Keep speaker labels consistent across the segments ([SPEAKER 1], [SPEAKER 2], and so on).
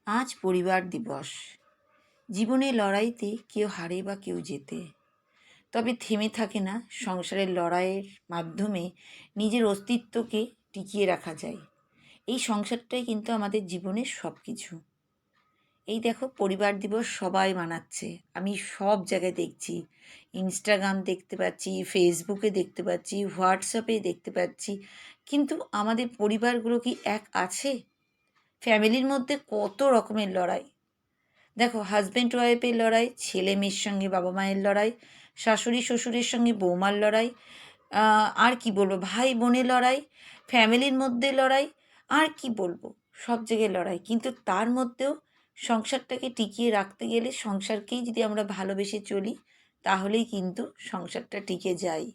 [SPEAKER 1] আজ পরিবার দিবস। জীবনের লড়াইতে কেউ হারে বা কেউ জেতে, তবে থেমে থাকে না। সংসারের লড়াইয়ের মাধ্যমে নিজের অস্তিত্বকে টিকিয়ে রাখা যায়। এই সংসারটাই কিন্তু আমাদের জীবনের সব কিছু। এই দেখো, পরিবার দিবস সবাই মানাচ্ছে। আমি সব জায়গায় দেখছি, ইনস্টাগ্রাম দেখতে পাচ্ছি, ফেসবুকে দেখতে পাচ্ছি, হোয়াটসঅ্যাপে দেখতে পাচ্ছি। কিন্তু আমাদের পরিবারগুলো কি এক আছে? ফ্যামিলির মধ্যে কত রকমের লড়াই। দেখো, হাজব্যান্ড ওয়াইফের লড়াই, ছেলে মেয়ের সঙ্গে বাবা মায়ের লড়াই, শাশুড়ি শ্বশুরের সঙ্গে বৌমার লড়াই, আর কি বলবো, ভাই বোনের লড়াই, ফ্যামিলির মধ্যে লড়াই, আর কি বলবো, সব জায়গায় লড়াই। কিন্তু তার মধ্যেও সংসারটাকে টিকিয়ে রাখতে গেলে, সংসারকেই যদি আমরা ভালোবেসে চলি, তাহলেই কিন্তু সংসারটা টিকে যায়।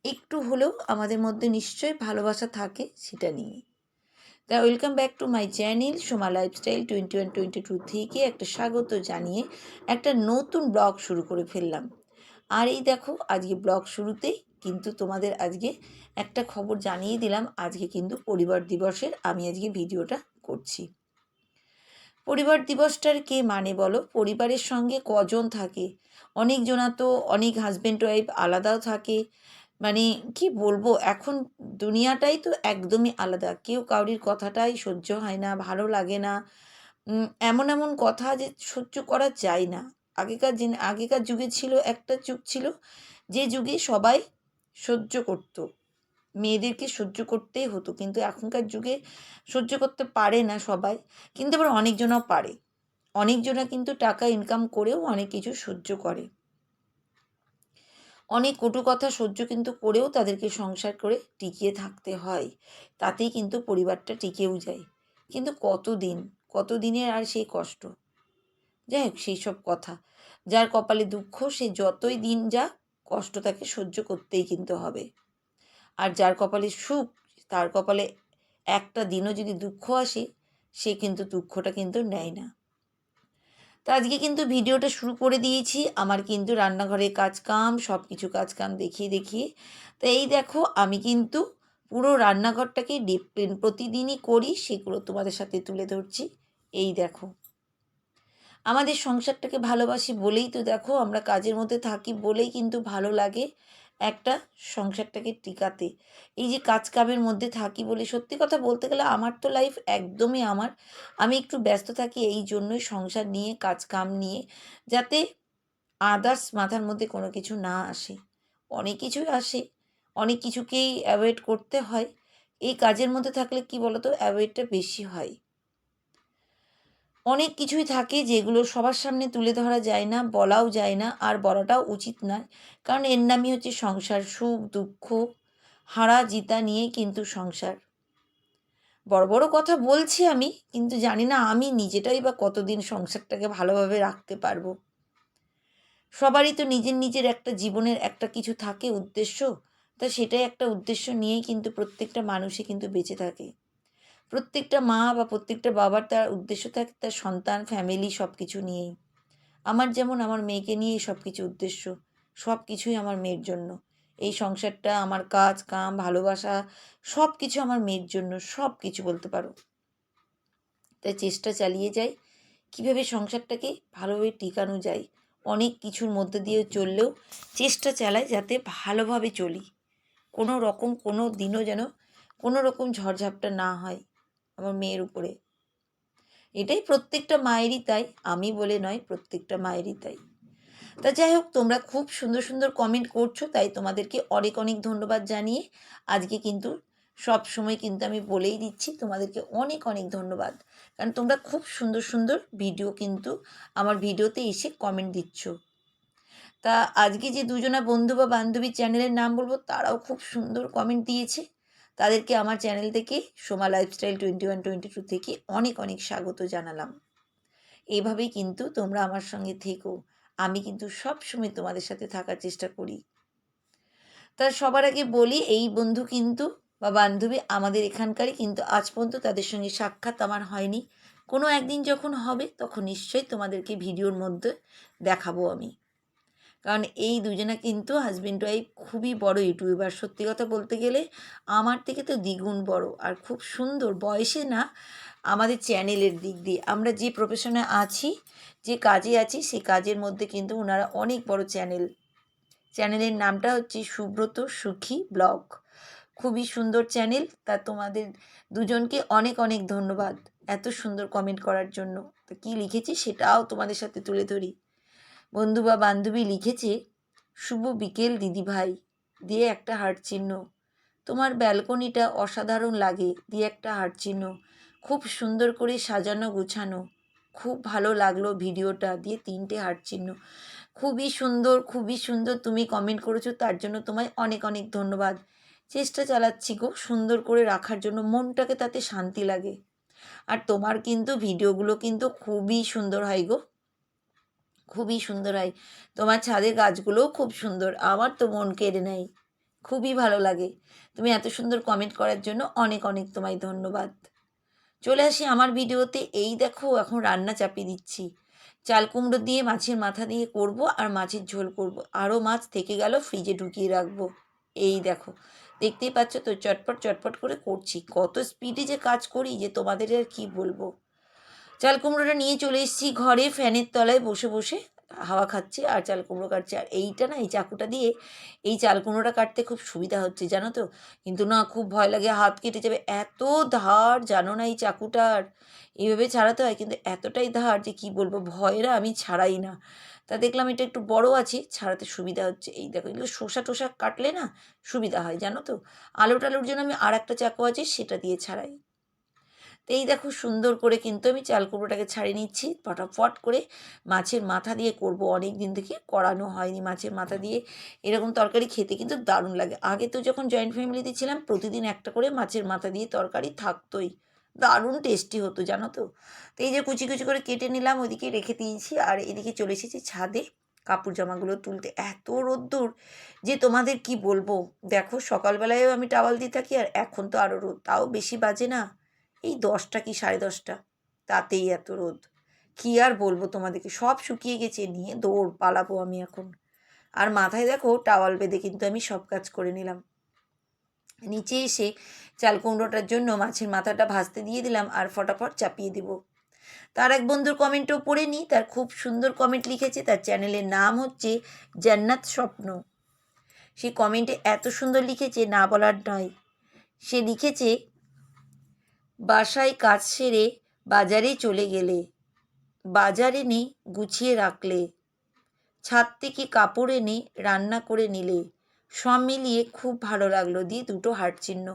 [SPEAKER 1] একটু হলেও আমাদের মধ্যে নিশ্চয়ই ভালোবাসা থাকে সেটা নিয়ে। তা welcome back to my channel Soma lifestyle 21-22 থেকে একটা স্বাগত জানিয়ে একটা নতুন ব্লগ শুরু করে ফেললাম। আর এই দেখো, আজকে ব্লগ শুরুতেই কিন্তু তোমাদের আজকে একটা খবর জানিয়ে দিলাম। আজকে কিন্তু পরিবার দিবসের আমি আজকে ভিডিওটা করছি। পরিবার দিবসটার কে মানে বলো? পরিবারের সঙ্গে কজন থাকে? অনেকজনা তো অনেক হাজব্যান্ড ওয়াইফ আলাদাও থাকে। মানে কি বলবো, এখন দুনিয়াটাই তো একদমই আলাদা। কেউ কারুর কথাটাই সহ্য হয় না, ভালো লাগে না। এমন এমন কথা যে সহ্য করা যায় না। আগেকার যুগে ছিল, একটা যুগ ছিল যে যুগে সবাই সহ্য করতো, মেয়েদেরকে সহ্য করতেই হতো। কিন্তু এখনকার যুগে সহ্য করতে পারে না সবাই, কিন্তু আবার অনেকজনও পারে। অনেকজনা কিন্তু টাকা ইনকাম করেও অনেক কিছু সহ্য করে, অনেক কটু কথা সহ্য কিন্তু করেও তাদেরকে সংসার করে টিকিয়ে থাকতে হয়। তাতেই কিন্তু পরিবারটা টিকেও যায়। কিন্তু কতদিনের আর সেই কষ্ট। যাই হোক, সেই সব কথা। যার কপালে দুঃখ, সে যতই দিন যাক কষ্ট তাকে সহ্য করতেই কিন্তু হবে। আর যার কপালে সুখ, তার কপালে একটা দিনও যদি দুঃখ আসে, সে কিন্তু দুঃখটা কিন্তু নেয় না। তো আজকে কিন্তু ভিডিওটা শুরু করে দিয়েছি। আমার কিন্তু রান্নাঘরের কাজকাম, সব কিছু কাজকাম দেখিয়ে দেখিয়ে। তো এই দেখো, আমি কিন্তু পুরো রান্নাঘরটাকে প্রতিদিনই করি, সেগুলো তোমাদের সাথে তুলে ধরছি। এই দেখো, আমাদের সংসারটাকে ভালোবাসি বলেই তো, দেখো, আমরা কাজের মধ্যে থাকি বলেই কিন্তু ভালো লাগে একটা সংসারটাকে টিকাতে। এই যে কাজ কামের মধ্যে থাকি বলে, সত্যি কথা বলতে গেলে আমার তো লাইফ একদমই আমি একটু ব্যস্ত থাকি এই জন্যই, সংসার নিয়ে, কাজ কাম নিয়ে, যাতে আদার্স মাথার মধ্যে কোনো কিছু না আসে। অনেক কিছুই আসে, অনেক কিছুকেই অ্যাভয়েড করতে হয়। এই কাজের মধ্যে থাকলে কি বলতো, অ্যাভয়েডটা বেশি হয়। অনেক কিছুই থাকে যেগুলো সবার সামনে তুলে ধরা যায় না, বলাও যায় না, আর বলাটাও উচিত নয়। কারণ এর নামই হচ্ছে সংসার। সুখ দুঃখ, হারা জিতা নিয়ে কিন্তু সংসার। বড় বড় কথা বলছি আমি, কিন্তু জানি না আমি নিজেটাই বা কতদিন সংসারটাকে ভালোভাবে রাখতে পারবো। সবারই তো নিজের নিজের একটা জীবনের একটা কিছু থাকে, উদ্দেশ্য। তা সেটাই একটা উদ্দেশ্য নিয়েই কিন্তু প্রত্যেকটা মানুষই কিন্তু বেঁচে থাকে। প্রত্যেকটা মা বা প্রত্যেকটা বাবার তার উদ্দেশ্য থাকে তার সন্তান, ফ্যামিলি, সব কিছু নিয়েই। আমার যেমন আমার মেয়েকে নিয়েই সব কিছু উদ্দেশ্য। সব কিছুই আমার মেয়ের জন্য। এই সংসারটা, আমার কাজ কাম, ভালোবাসা, সব কিছু আমার মেয়ের জন্য, সব কিছু বলতে পারো। তাই চেষ্টা চালিয়ে যাই কীভাবে সংসারটাকে ভালোভাবে টিকানো যায়। অনেক কিছুর মধ্যে দিয়ে চললেও চেষ্টা চালাই যাতে ভালোভাবে চলি। কোনো দিনও যেন কোনো রকম ঝড়ঝাপটা না হয় আমার মেয়ের উপরে। এটাই প্রত্যেকটা মায়েরই তাই, আমি বলে নয়, প্রত্যেকটা মায়েরই তাই। তা যাই হোক, তোমরা খুব সুন্দর সুন্দর কমেন্ট করছো, তাই তোমাদেরকে অনেক অনেক ধন্যবাদ জানিয়ে আজকে কিন্তু সব সময় কিন্তু আমি বলেই দিচ্ছি তোমাদেরকে অনেক অনেক ধন্যবাদ। কারণ তোমরা খুব সুন্দর সুন্দর ভিডিও কিন্তু আমার ভিডিওতে এসে কমেন্ট দিচ্ছ। তা আজকে যে দুজনা বন্ধু বা বান্ধবী চ্যানেলের নাম বলবো, তারাও খুব সুন্দর কমেন্ট দিয়েছে। তাদেরকে আমার চ্যানেল থেকে, সোমা লাইফস্টাইল 21-22 থেকে অনেক অনেক স্বাগত জানালাম। এভাবেই কিন্তু তোমরা আমার সঙ্গে থেকো। আমি কিন্তু সব সময় তোমাদের সাথে থাকার চেষ্টা করি। তা সবার আগে বলি, এই বন্ধু কিন্তু বা বান্ধবী আমাদের এখানকারই, কিন্তু আজ পর্যন্ত তাদের সঙ্গে সাক্ষাৎ আমার হয়নি। কোনো একদিন যখন হবে তখন নিশ্চয়ই তোমাদেরকে ভিডিওর মধ্যে দেখাবো আমি। কারণ এই দুজনা কিন্তু হাজব্যান্ড ওয়াইফ খুবই বড় ইউটিউবার, সত্যি কথা বলতে গেলে আমার থেকে তো দ্বিগুণ বড়, আর খুব সুন্দর বয়সে না, আমাদের চ্যানেলের দিক দিয়ে আমরা যে প্রফেশনে আছি, যে কাজে আছি, সেই কাজের মধ্যে কিন্তু ওনারা অনেক বড় চ্যানেলের নামটা হচ্ছে সুব্রত সুখী ব্লগ। খুবই সুন্দর চ্যানেল। তা তোমাদের দুজনকে অনেক অনেক ধন্যবাদ এত সুন্দর কমেন্ট করার জন্য। তো কী লিখেছি সেটাও তোমাদের সাথে তুলে ধরি। বন্ধু বা বান্ধবী লিখেছে, শুভ বিকেল দিদিভাই দিয়ে একটা হার্ট চিহ্ন, তোমার ব্যালকনিটা অসাধারণ লাগে দিয়ে একটা হার্ট চিহ্ন, খুব সুন্দর করে সাজানো গোছানো, খুব ভালো লাগলো ভিডিওটা দিয়ে 3টে হার্ট চিহ্ন। খুবই সুন্দর, খুবই সুন্দর তুমি কমেন্ট করেছো, তার জন্য তোমায় অনেক অনেক ধন্যবাদ। চেষ্টা চালাচ্ছি গো সুন্দর করে রাখার জন্য, মনটাকে তাতে শান্তি লাগে। আর তোমার কিন্তু ভিডিওগুলো কিন্তু খুবই সুন্দর হয় গো, খুবই সুন্দর হয়। তোমার ছাদের গাছগুলোও খুব সুন্দর, আমার তো মন কেড়ে নেয়, খুবই ভালো লাগে। তুমি এত সুন্দর কমেন্ট করার জন্য অনেক অনেক তোমায় ধন্যবাদ। চলে আসি আমার ভিডিওতে। এই দেখো এখন রান্না চাপিয়ে দিচ্ছি, চাল কুমড়ো দিয়ে মাছের মাথা দিয়ে করব, আর মাছের ঝোল করব। আরও মাছ থেকে গেল, ফ্রিজে ঢুকিয়ে রাখবো। এই দেখো, দেখতেই পাচ্ছ তো, চটপট চটপট করে করছি। কত স্পিডে যে কাজ করি যে তোমাদের আর কি বলবো। চাল কুমড়োটা নিয়ে চলে এসেছি ঘরে, ফ্যানের তলায় বসে বসে হাওয়া খাচ্ছি আর চাল কুমড়ো কাটছি। আর এইটা না, এই চাকুটা দিয়ে এই চাল কুমড়োটা কাটতে খুব সুবিধা হচ্ছে জানো তো, কিন্তু না খুব ভয় লাগে হাত কেটে যাবে, এত ধার জানো না এই চাকুটার। এইভাবে ছাড়াতে হয়, কিন্তু এতটাই ধার যে কি বলবো, ভয়েরা আমি ছাড়াই না। তা দেখলাম এটা একটু বড় আছে, ছাড়াতে সুবিধা হচ্ছে। এই দেখো, এগুলো শসা টোসা কাটলে না সুবিধা হয় জানো তো। আলু টালুর জন্য আমি আর একটা চাকু আছে, সেটা দিয়ে ছাড়াই। তো এই দেখো সুন্দর করে কিন্তু আমি চাল কুমড়োটাকে ছাড়িয়ে নিচ্ছি ফটাফট করে। মাছের মাথা দিয়ে করব, অনেক দিন থেকে করানো হয়নি মাছের মাথা দিয়ে। এরকম তরকারি খেতে কিন্তু দারুণ লাগে। আগে তো যখন জয়েন্ট ফ্যামিলিতে ছিলাম, প্রতিদিন একটা করে মাছের মাথা দিয়ে তরকারি থাকতোই, দারুণ টেস্টি হতো জানো তো। তো এই যে কুচি কুচি করে কেটে নিলাম, ওইদিকে রেখে দিয়েছি, আর এদিকে চলে এসেছি ছাদে কাপড় জামাগুলো তুলতে। এত রোদ্দুর যে তোমাদের কি বলবো। দেখো সকালবেলায়ও আমি টাওয়াল দিয়ে থাকি, আর এখন তো আরও রোদ, তাও বেশি বাজে না, এই 10টা কি 10:30, তাতেই এত রোদ। কী আর বলবো তোমাদেরকে, সব শুকিয়ে গেছে, নিয়ে দৌড় পালাবো আমি এখন। আর মাথায় দেখো টাওয়াল বেঁধে কিন্তু আমি সব কাজ করে নিলাম। নিচে এসে চাল কুমড়োটার জন্য মাছের মাথাটা ভাজতে দিয়ে দিলাম, আর ফটাফট চাপিয়ে দেবো। তার এক বন্ধুর কমেন্টও পড়ে নিই, তার খুব সুন্দর কমেন্ট লিখেছে। তার চ্যানেলের নাম হচ্ছে জান্নাত স্বপ্ন। সে কমেন্টে এত সুন্দর লিখেছে, না বলার নয়। সে লিখেছে, বাসায় কাজ সেরে বাজারে চলে গেলে, বাজার এনে গুছিয়ে রাখলে, ছাদ থেকে কাপড় এনে রান্না করে নিলে, সব মিলিয়ে খুব ভালো লাগলো দিয়ে 2টো হার্ট চিহ্ন।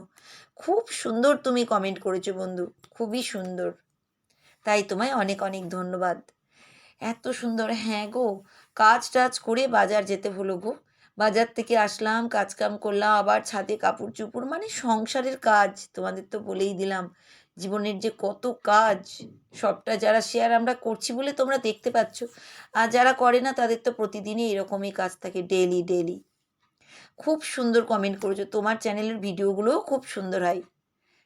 [SPEAKER 1] খুব সুন্দর তুমি কমেন্ট করেছো বন্ধু, খুবই সুন্দর। তাই তোমায় অনেক অনেক ধন্যবাদ। এত সুন্দর, হ্যাঁ গো, কাজ টাজ করে বাজার যেতে হলো গো। বাজার থেকে আসলাম, কাজকাম করলাম, আবার ছাদে কাপড় চোপড়, মানে সংসারের কাজ তোমাদের তো বলেই দিলাম। জীবনের যে কত কাজ, সবটা যারা শেয়ার আমরা করছি বলে তোমরা দেখতে পাচ্ছ, আর যারা করে না তাদের তো প্রতিদিনই এরকমই কাজ থাকে, ডেলি ডেলি। খুব সুন্দর কমেন্ট করেছো, তোমার চ্যানেলের ভিডিওগুলোও খুব সুন্দর হয়,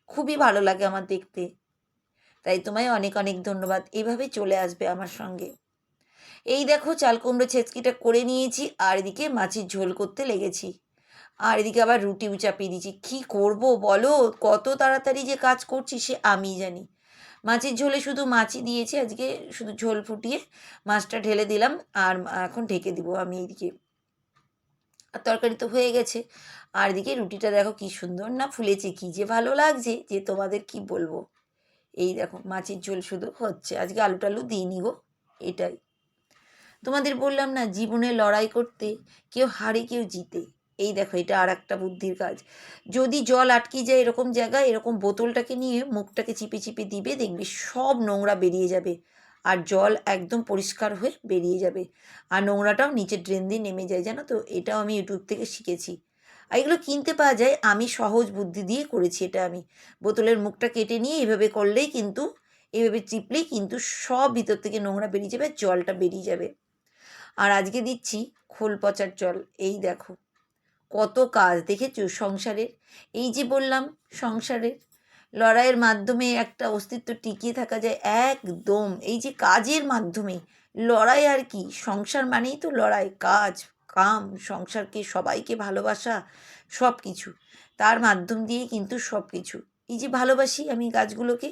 [SPEAKER 1] খুবই ভালো লাগে আমার দেখতে। তাই তোমায় অনেক অনেক ধন্যবাদ, এইভাবে চলে আসবে আমার সঙ্গে। এই দেখো চাল কুমড়ো ছেঁচকিটা করে নিয়েছি, আর এদিকে মাছের ঝোল করতে লেগেছি, আর এদিকে আবার রুটিও চাপিয়ে দিয়েছি। কী করব বলো, কত তাড়াতাড়ি যে কাজ করছি সে আমিই জানি। মাছের ঝোলে শুধু মাছই দিয়েছি আজকে, শুধু ঝোল ফুটিয়ে মাছটা ঢেলে দিলাম, আর এখন ঢেকে দিব আমি এইদিকে। আর তরকারি তো হয়ে গেছে, আর এদিকে রুটিটা দেখো কি সুন্দর না ফুলেছে, কি যে ভালো লাগছে যে তোমাদের কি বলবো। এই দেখো মাছের ঝোল শুধু হচ্ছে, আজকে আলু টালু দিইনি গো। এটাই তোমাদের বললাম না, জীবনে লড়াই করতে কেউ হারে কেউ জিতে। এই দেখো এটা আর একটা বুদ্ধির কাজ। যদি জল আটকে যায় এরকম জায়গায়, এরকম বোতলটাকে নিয়ে মুখটাকে চিপে চিপে দিবে, দেখবি সব নোংরা বেরিয়ে যাবে, আর জল একদম পরিষ্কার হয়ে বেরিয়ে যাবে, আর নোংরাটাও নিচে ড্রেন দিয়ে নেমে যায় জানো তো। এটাও আমি ইউটিউব থেকে শিখেছি, আর এগুলো কিনতে পাওয়া যায়, আমি সহজ বুদ্ধি দিয়ে করেছি এটা। আমি বোতলের মুখটা কেটে নিয়ে এভাবে করলেই কিন্তু, এভাবে চিপলেই কিন্তু সব ভিতর থেকে নোংরা বেরিয়ে যাবে, জলটা বেরিয়ে যাবে। আর আজকে দিচ্ছি খোল পচার জল। এই দেখো কত কাজ দেখেছো সংসারের। এই যে বললাম সংসারের, লড়াইয়ের মাধ্যমে একটা অস্তিত্ব টিকিয়ে থাকা যায় একদম। এই যে কাজের মাধ্যমে লড়াই আর কি, সংসার মানেই তো লড়াই, কাজ, কাম, সংসারকে সবাইকে ভালোবাসা, সব কিছু। তার মাধ্যম দিয়েই কিন্তু সব কিছু। এই যে ভালোবাসি আমি গাছগুলোকে,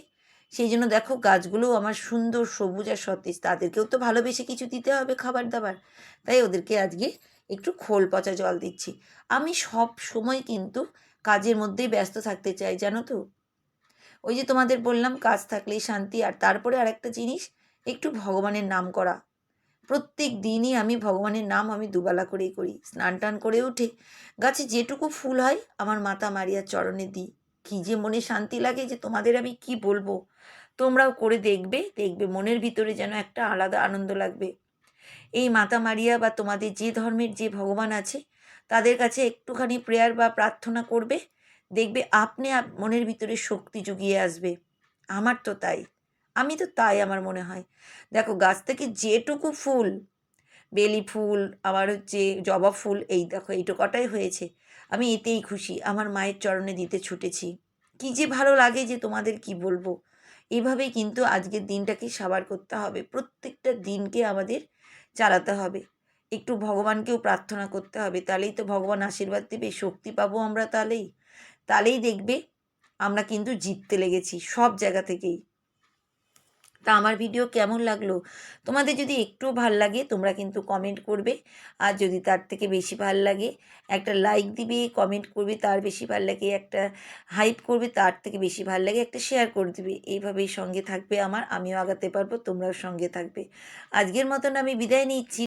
[SPEAKER 1] সেই জন্য দেখো গাছগুলোও আমার সুন্দর সবুজ আর সতেজ। তাদেরকেও তো ভালোবেসে কিছু দিতে হবে খাবার দাবার, তাই ওদেরকে আজকে একটু খোল পচা জল দিচ্ছি। আমি সব সময় কিন্তু কাজের মধ্যেই ব্যস্ত থাকতে চাই, জানো তো। ওই যে তোমাদের বললাম কাজ থাকলেই শান্তি, আর তারপরে আরেকটা জিনিস, একটু ভগবানের নাম করা। প্রত্যেক দিনই আমি ভগবানের নাম আমি দুবেলা করেই করি। স্নান টান করে উঠে গাছে যেটুকু ফুল হয় আমার মাতা মারিয়ার চরণে দিই। কী যে মনে শান্তি লাগে যে তোমাদের আমি কি বলবো। তোমরাও করে দেখবে, দেখবে মনের ভিতরে যেন একটা আলাদা আনন্দ লাগবে। এই মাতা মারিয়া বা তোমাদের যে ধর্মের যে ভগবান আছে তাদের কাছে একটুখানি প্রেয়ার বা প্রার্থনা করবে, দেখবে আপনি মনের ভিতরে শক্তি জুগিয়ে আসবে। আমার তো তাই, আমি তো তাই আমার মনে হয়। দেখো গাছ থেকে যেটুকু ফুল, বেলি ফুল, আবার হচ্ছে জবা ফুল, এই দেখো এইটো কটাই হয়েছে, আমি এতেই খুশি। আমার মায়ের চরণে দিতে ছুটেছি। কী যে ভালো লাগে যে তোমাদের কি বলবো। এইভাবেই কিন্তু আজকের দিনটাকে সাবার করতে হবে, প্রত্যেকটা দিনকে আমাদের চালাতে হবে। একটু ভগবানকেও প্রার্থনা করতে হবে, তাহলেই তো ভগবান আশীর্বাদ দেবে, শক্তি পাবো আমরা, তাহলেই দেখবে আমরা কিন্তু জিততে লেগেছি সব জায়গা থেকেই। তা আমার ভিডিও কেমন লাগলো, তোমাদের যদি একটু ভাল লাগে তোমরা কিন্তু কমেন্ট করবে, আর যদি তার থেকে বেশি ভাল লাগে একটা লাইক দিবে, কমেন্ট করবে, তার বেশি ভাল লাগে একটা হাইপ করবে, তার থেকে বেশি ভাল লাগে একটা শেয়ার করে দিবে। এইভাবেই সঙ্গে থাকবে আমার, আমিও আগাতে পারবো, তোমরাও সঙ্গে থাকবে। আজকের মতন আমি বিদায় নিচ্ছি।